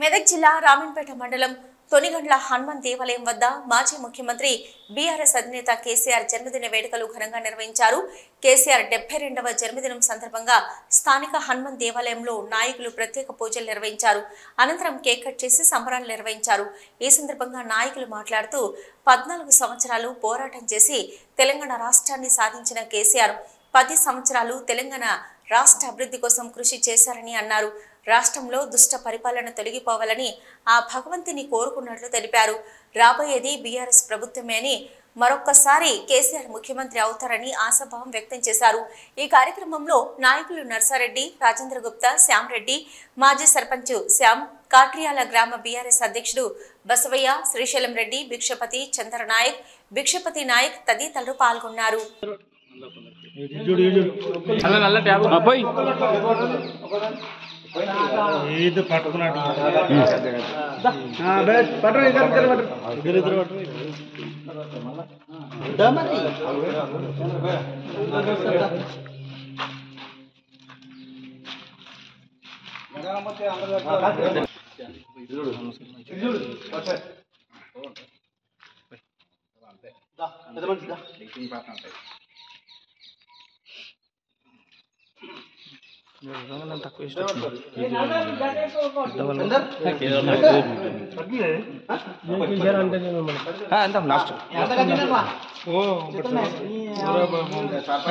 మెదక్ జిల్లా రామన్పేట మండలం తొనిగండ్ల హనుమాన్ దేవాలయం వద్ద మాజీ ముఖ్యమంత్రి బీఆర్ఎస్ అధినేత కేసీఆర్ జన్మదిన వేడుకలు ఘనంగా నిర్వహించారు. కేసీఆర్ 72వ జన్మదినం సందర్భంగా స్థానిక హనుమాన్ దేవాలయంలో నాయకులు ప్రత్యేక పూజలు నిర్వహించారు. అనంతరం కేక్ కట్ చేసి సంబరాలు నిర్వహించారు. ఈ సందర్భంగా నాయకులు మాట్లాడుతూ 14 సంవత్సరాలు పోరాటం చేసి తెలంగాణ రాష్ట్రాన్ని సాధించిన కేసీఆర్ 10 సంవత్సరాలు తెలంగాణ రాష్ట్ర అభివృద్ధి కోసం కృషి చేశారని అన్నారు. రాష్ట్రంలో దుష్ట పరిపాలన తొలగిపోవాలని ఆ భగవంతుని కోరుకున్నట్లు తెలిపారు. రాబోయేది బీఆర్ఎస్ ప్రభుత్వమే అని మరొక్కసారి కేసీఆర్ ముఖ్యమంత్రి అవుతారని ఆశాభావం వ్యక్తం చేశారు. ఈ కార్యక్రమంలో నాయకులు నర్సారెడ్డి, రాజేంద్ర గుప్తా, శ్యామ్ రెడ్డి, మాజీ సర్పంచ్ శ్యామ్, కాట్రియాల గ్రామ బీఆర్ఎస్ అధ్యక్షుడు బసవయ్య, శ్రీశైలం రెడ్డి, భిక్షపతి, చంద్రనాయక్, భిక్షపతి నాయక్ తదితరులు పాల్గొన్నారు. తక్కువ ఇష్టం లాస్ట్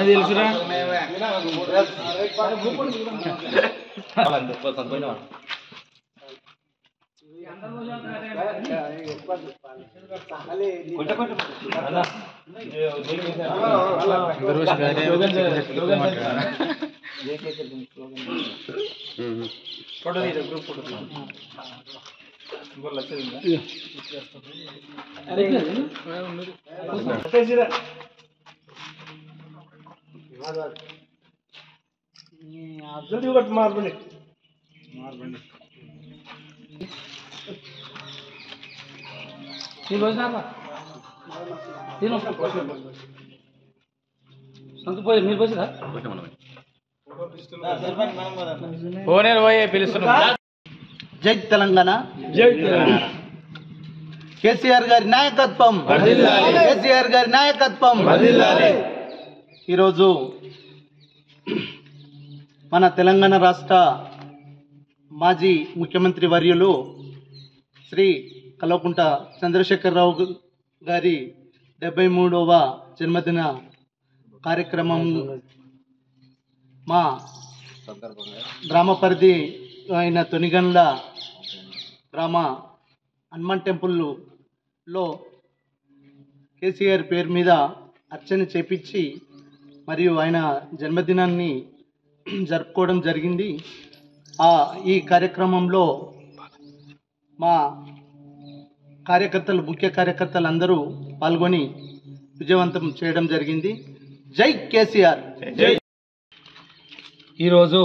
తెలుసురా फोटो दीजिए ग्रुप फोटो बोल अच्छा दीजिए अरे कैसे आप जल्दी उठ मार बने तीन बजे ना तीन संत बोले मीर बजे था జై తెలంగాణ, కేసీఆర్ గారి నాయకత్వం, కేసీఆర్ గారి నాయకత్వం. ఈరోజు మన తెలంగాణ రాష్ట్ర మాజీ ముఖ్యమంత్రి వర్యులు శ్రీ కల్వకుంట్ల చంద్రశేఖరరావు గారి 73వ జన్మదిన కార్యక్రమం మా గ్రామ పరిధి అయిన తొనిగండ్ల గ్రామ హనుమాన్ టెంపుల్లో కేసీఆర్ పేరు మీద అర్చన చేపించి మరియు ఆయన జన్మదినాన్ని జరుపుకోవడం జరిగింది. ఈ కార్యక్రమంలో మా ముఖ్య కార్యకర్తలు అందరూ పాల్గొని విజయవంతం చేయడం జరిగింది. జై కేసీఆర్. ఈరోజు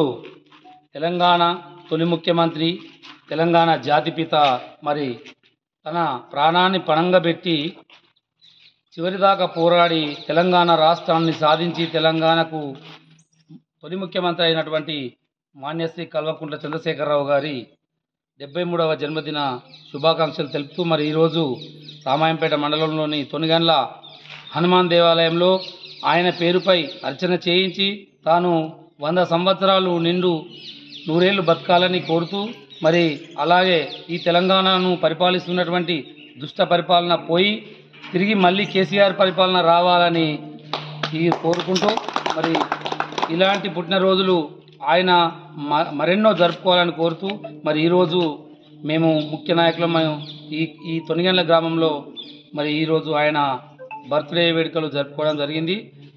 తెలంగాణ తొలి ముఖ్యమంత్రి, తెలంగాణ జాతిపిత మరి తన ప్రాణాన్ని పణంగా పెట్టి చివరిదాకా పోరాడి తెలంగాణ రాష్ట్రాన్ని సాధించి తెలంగాణకు తొలి ముఖ్యమంత్రి అయినటువంటి మాన్యశ్రీ కల్వకుంట్ల చంద్రశేఖరరావు గారి 73వ జన్మదిన శుభాకాంక్షలు తెలుపుతూ మరి ఈరోజు రామాయంపేట మండలంలోని తొనిగండ్ల హనుమాన్ దేవాలయంలో ఆయన పేరుపై అర్చన చేయించి తాను 100 సంవత్సరాలు నిండు 100 ఏళ్ళు బతకాలని కోరుతూ మరి అలాగే ఈ తెలంగాణను పరిపాలిస్తున్నటువంటి దుష్ట పరిపాలన పోయి తిరిగి మళ్ళీ కేసీఆర్ పరిపాలన రావాలని కోరుకుంటూ మరి ఇలాంటి పుట్టినరోజులు ఆయన మరెన్నో జరుపుకోవాలని కోరుతూ మరి ఈరోజు మేము ముఖ్య నాయకులం ఈ తొనిగండ్ల గ్రామంలో మరి ఈరోజు ఆయన బర్త్డే వేడుకలు జరుపుకోవడం జరిగింది.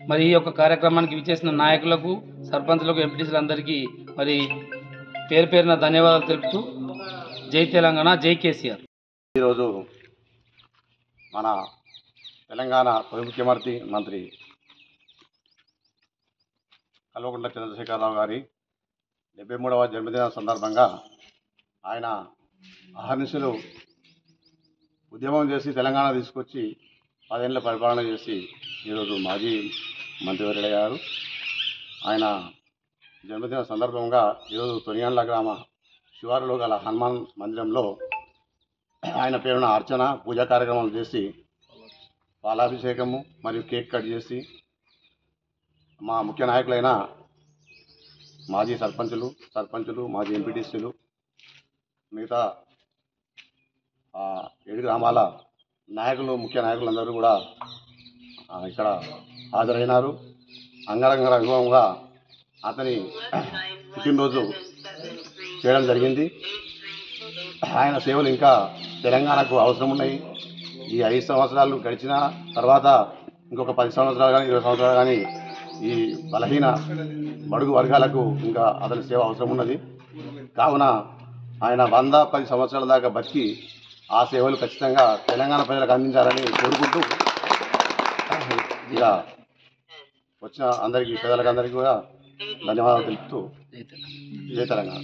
మరి ఈ యొక్క కార్యక్రమానికి విచ్చేసిన నాయకులకు, సర్పంచులకు, ఎంపీటీసీలందరికీ మరి పేరు పేరున ధన్యవాదాలు తెలుపుతూ జై తెలంగాణ, జై కేసీఆర్. ఈరోజు మన తెలంగాణ తొలి ముఖ్యమంత్రి కల్వకుంట్ల చంద్రశేఖరరావు గారి 73వ జన్మదిన సందర్భంగా ఆయన అహర్నిశలు ఉద్యమం చేసి తెలంగాణ తీసుకొచ్చి 10 ఏళ్ల పరిపాలన చేసి ఈరోజు మాజీ మంత్రివర్యులయ్యారు. ఆయన జన్మదిన సందర్భంగా ఈరోజు తొనిగండ్ల గ్రామ శివారులో గల హనుమాన్ మందిరంలో ఆయన పేరున అర్చన పూజా కార్యక్రమాలు చేసి పాలాభిషేకము మరియు కేక్ కట్ చేసి మా ముఖ్య నాయకులైన మాజీ సర్పంచులు మాజీ ఎంపీటీసీలు మిగతా 7 గ్రామాల నాయకులు ముఖ్య నాయకులందరూ కూడా ఇక్కడ హాజరైనారు. అంగరంగ వైభవంగా అతని పుట్టినరోజు చేయడం జరిగింది. ఆయన సేవలు ఇంకా తెలంగాణకు అవసరం ఉన్నాయి. ఈ 5 సంవత్సరాలు గడిచిన తర్వాత ఇంకొక 10 సంవత్సరాలు కానీ 20 సంవత్సరాలు కానీ ఈ బలహీన బడుగు వర్గాలకు ఇంకా అతని సేవ అవసరం ఉన్నది. కావున ఆయన 110 సంవత్సరాల దాకా బతికి ఆ సేవలు ఖచ్చితంగా తెలంగాణ ప్రజలకు అందించాలని కోరుకుంటూ ఇక వచ్చిన అందరికీ పేదలకు అందరికీ కూడా ధన్యవాదాలు తెలుపుతూ జై తెలంగాణ.